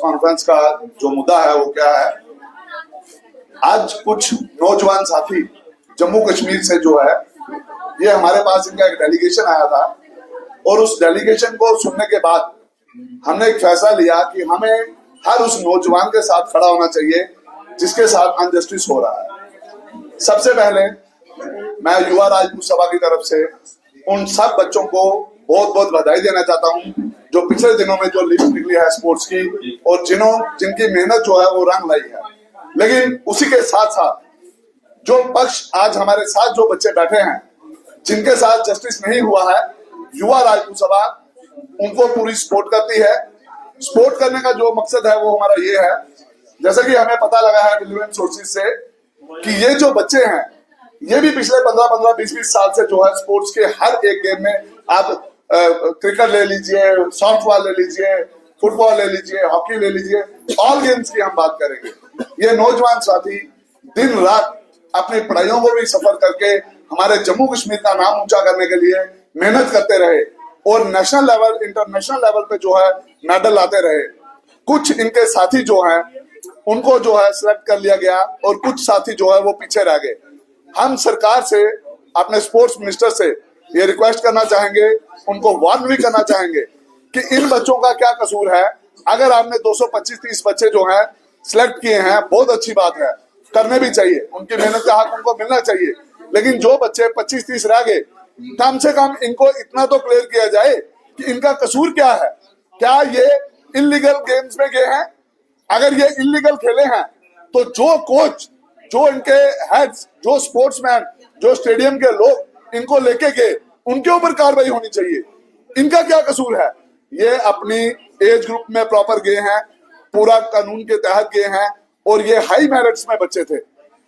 Conference का जो मुद्दा है वो क्या है। आज कुछ नौजवान साथी जम्मू कश्मीर से जो है ये हमारे पास इनका एक डेलीगेशन आया था और उस डेलीगेशन को सुनने के बाद हमने एक फैसला लिया कि हमें हर उस नौजवान के साथ खड़ा होना चाहिए जिसके साथ अनजस्टिस हो रहा है। सबसे पहले मैं युवा राजपूत सभा की तरफ से उन सब बच्चों को बहुत बहुत बधाई देना चाहता हूं जो पिछले दिनों में जो लिस्ट निकली है स्पोर्ट्स की और जिनकी मेहनत जो है वो रंग लाई है। लेकिन उसी के साथ साथ जो पक्ष आज हमारे साथ जो बच्चे बैठे हैं जिनके साथ जस्टिस नहीं हुआ है, युवा राजपूत सभा उनको पूरी सपोर्ट करती है। सपोर्ट करने का जो मकसद है वो हमारा ये है, जैसा कि हमें पता लगा है रिलेवेंट सोर्सेज से कि ये जो बच्चे हैं ये भी पिछले 15-15, 20-20 साल से जो है स्पोर्ट्स के हर एक गेम में, आप क्रिकेट ले लीजिए, सॉफ्टबॉल ले लीजिए, फुटबॉल ले लीजिए, हॉकी ले लीजिए, ऑल गेम्स की हम बात करेंगे। ये नौजवान साथी दिन रात अपनी पढ़ाइयों को भी सफर करके हमारे जम्मू कश्मीर का नाम ऊंचा करने के लिए मेहनत करते रहे और नेशनल लेवल, इंटरनेशनल लेवल पे जो है मेडल लाते रहे। कुछ इनके साथी जो हैं उनको जो है सिलेक्ट कर लिया गया और कुछ साथी जो है वो पीछे रह गए। हम सरकार से, अपने स्पोर्ट्स मिनिस्टर से ये रिक्वेस्ट करना चाहेंगे, उनको वार्न भी करना चाहेंगे कि इन बच्चों का क्या कसूर है। अगर आपने 225-30 बच्चे जो हैं सिलेक्ट किए हैं, बहुत अच्छी बात है, करने भी चाहिए, उनकी मेहनत का हक उनको मिलना चाहिए। लेकिन जो बच्चे 25-30 रह गए, कम से कम इनको इतना तो क्लियर किया जाए कि इनका कसूर क्या है। क्या ये इलीगल गेम्स में गए हैं? अगर ये इलीगल खेले हैं तो जो कोच, जो इनके हेड्स, जो स्पोर्ट्समैन, जो स्टेडियम के लोग इनको लेके गए, उनके ऊपर कार्रवाई होनी चाहिए। इनका क्या कसूर है? ये अपनी एज ग्रुप में प्रॉपर गए हैं, पूरा कानून के तहत गए हैं और ये हाई मेरिट्स में बच्चे थे।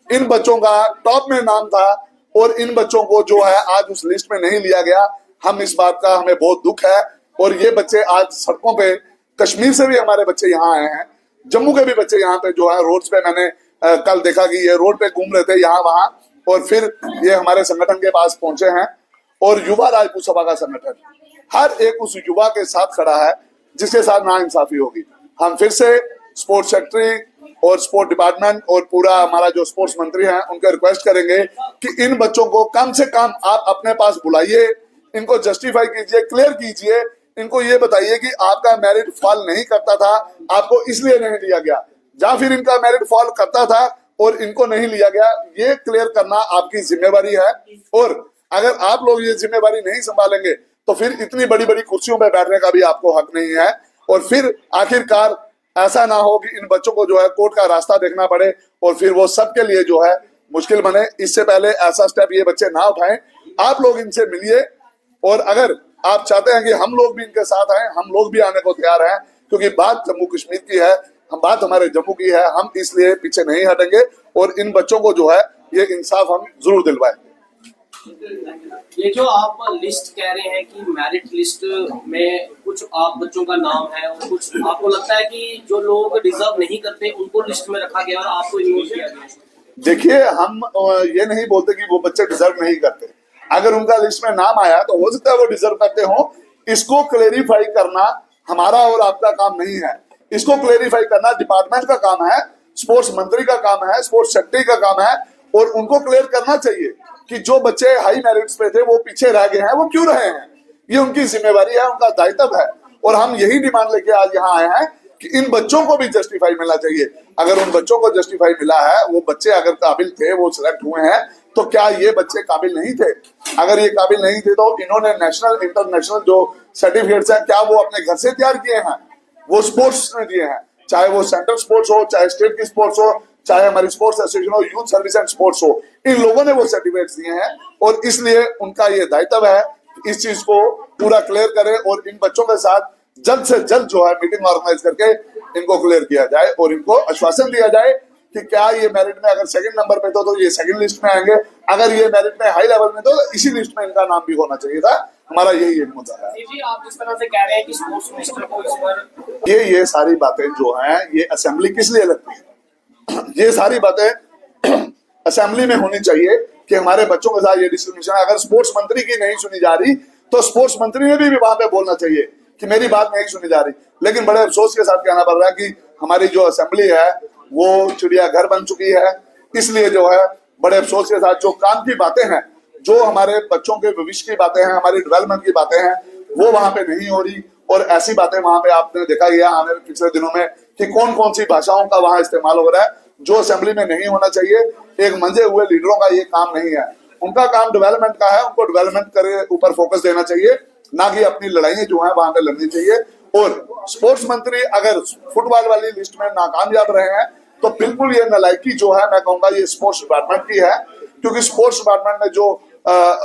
इन बच्चों का टॉप में नाम था और इन बच्चों को जो है आज उस लिस्ट में नहीं लिया गया। हम इस बात का, हमें बहुत दुख है। और ये बच्चे आज सड़कों पे, कश्मीर से भी हमारे बच्चे यहाँ आए हैं, जम्मू के भी बच्चे यहाँ पे जो है रोड्स पे, मैंने कल देखा कि ये रोड पे घूम रहे थे यहाँ वहां, और फिर ये हमारे संगठन के पास पहुंचे हैं। और युवा राजपूत सभा का संगठन हर एक उस युवा के साथ खड़ा है जिसके साथ नाइंसाफी होगी। हम फिर से स्पोर्ट्स सेक्रेटरी और स्पोर्ट डिपार्टमेंट और पूरा हमारा जो स्पोर्ट्स मंत्री हैं उनके रिक्वेस्ट करेंगे कि इन बच्चों को कम से कम आप अपने पास बुलाइए, इनको जस्टिफाई कीजिए, क्लियर कीजिए, इनको ये बताइए कि आपका मेरिट फॉल नहीं करता था, आपको इसलिए नहीं लिया गया, या फिर इनका मेरिट फॉल करता था और इनको नहीं लिया गया। ये क्लियर करना आपकी जिम्मेवारी है। और अगर आप लोग ये जिम्मेवारी नहीं संभालेंगे तो फिर इतनी बड़ी बड़ी कुर्सियों पर बैठने का भी आपको हक नहीं है। और फिर आखिरकार ऐसा ना हो कि इन बच्चों को जो है कोर्ट का रास्ता देखना पड़े और फिर वो सबके लिए जो है मुश्किल बने। इससे पहले ऐसा स्टेप ये बच्चे ना उठाएं। आप लोग इनसे मिलिए और अगर आप चाहते हैं कि हम लोग भी इनके साथ आए, हम लोग भी आने को तैयार हैं, क्योंकि बात जम्मू कश्मीर की है, हम बात हमारे जम्मू की है, हम इसलिए पीछे नहीं हटेंगे और इन बच्चों को जो है ये इंसाफ हम जरूर दिलवाएंगे। ये जो आप लिस्ट कह रहे हैं कि मेरिट लिस्ट में कुछ आप बच्चों का नाम है और कुछ आपको लगता है कि जो लोग डिजर्व नहीं करते उनको लिस्ट में रखा गया और आपको इग्नोर किया गया? देखिए, हम ये नहीं बोलते कि वो बच्चे डिजर्व नहीं करते। अगर उनका लिस्ट में नाम आया तो हो सकता है वो डिजर्व करते हो। इसको क्लेरिफाई करना हमारा और आपका काम नहीं है। इसको क्लेरिफाई करना डिपार्टमेंट का काम है, स्पोर्ट्स मंत्री का काम है, स्पोर्ट्स सेक्रेटरी का काम है। और उनको क्लियर करना चाहिए कि जो बच्चे हाई मेरिट्स पे थे वो पीछे रह गए हैं, वो क्यों रहे हैं। ये उनकी जिम्मेवारी है, उनका दायित्व है। और हम यही डिमांड लेके आज यहाँ आए हैं कि इन बच्चों को भी जस्टिफाई मिलना चाहिए। अगर उन बच्चों को जस्टिफाई मिला है, वो बच्चे अगर काबिल थे, वो सिलेक्ट हुए हैं, तो क्या ये बच्चे काबिल नहीं थे? अगर ये काबिल नहीं थे तो इन्होंने नेशनल, इंटरनेशनल जो सर्टिफिकेट्स हैं, क्या वो अपने घर से तैयार किए हैं? वो स्पोर्ट्स में दिए हैं, चाहे वो सेंट्रल स्पोर्ट्स हो, चाहे स्टेट की स्पोर्ट्स हो, चाहे हमारी स्पोर्ट्स एसोसिएशन हो, यूथ सर्विस एंड स्पोर्ट्स हो, इन लोगों ने वो सर्टिफिकेट्स दिए हैं। और इसलिए उनका ये दायित्व है कि इस चीज को पूरा क्लियर करें और इन बच्चों के साथ जल्द से जल्द जो है मीटिंग ऑर्गेनाइज करके इनको क्लियर किया जाए और इनको आश्वासन दिया जाए कि क्या ये मेरिट में अगर सेकंड नंबर पे तो ये सेकंड लिस्ट में आएंगे, अगर ये मेरिट में हाई लेवल में तो इसी लिस्ट में इनका नाम भी होना चाहिए था। हमारा यही एक मुद्दा है। जी, आप जिस तरह से कह रहे हैं कि स्पोर्ट्स मिनिस्टर को इस पर ये सारी बातें जो हैं, ये असेंबली किस लिए लगती है? ये सारी बातें असेंबली में होनी चाहिए कि हमारे बच्चों के साथ ये डिस्क्रिमिनेशन, अगर स्पोर्ट्स मंत्री की नहीं सुनी जा रही तो स्पोर्ट्स मंत्री ने भी वहां पे बोलना चाहिए कि मेरी बात नहीं सुनी जा रही। लेकिन बड़े अफसोस के साथ कहना पड़ रहा है कि हमारी जो असेंबली है वो चिड़ियाघर बन चुकी है। इसलिए जो है बड़े अफसोस के साथ जो काम की बातें हैं, जो हमारे बच्चों के भविष्य की बातें हैं, हमारी डेवलपमेंट की बातें हैं, वो वहां पे नहीं हो रही। और ऐसी बातें वहां पे आपने देखा गया आने पिछले दिनों में कि कौन कौन सी भाषाओं का वहां इस्तेमाल हो रहा है, जो असेंबली में नहीं होना चाहिए। एक मंजे हुए लीडरों का ये काम नहीं है। उनका काम डेवलपमेंट का है, उनको डेवलपमेंट के ऊपर फोकस देना चाहिए, ना कि अपनी लड़ाइयां जो है वहां पे लड़नी चाहिए। और स्पोर्ट्स मंत्री अगर फुटबॉल वाली लिस्ट में नाकामयाब रहे हैं तो बिल्कुल ये नालायकी जो है मैं कहूंगा ये स्पोर्ट्स डिपार्टमेंट की है, क्योंकि स्पोर्ट्स डिपार्टमेंट में जो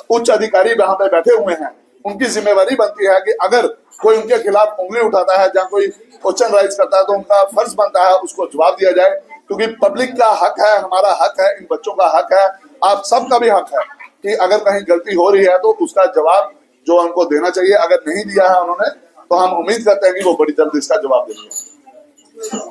उच्च अधिकारी वहां पे बैठे हुए हैं उनकी जिम्मेवारी बनती है कि अगर कोई उनके खिलाफ उंगली उठाता है या कोई क्वेश्चन राइज करता है तो उनका फर्ज बनता है उसको जवाब दिया जाए, क्योंकि पब्लिक का हक है, हमारा हक है, इन बच्चों का हक है, आप सबका भी हक है कि अगर कहीं गलती हो रही है तो उसका जवाब जो उनको देना चाहिए। अगर नहीं दिया है उन्होंने तो हम उम्मीद करते हैं कि वो बड़ी जल्द इसका जवाब देंगे।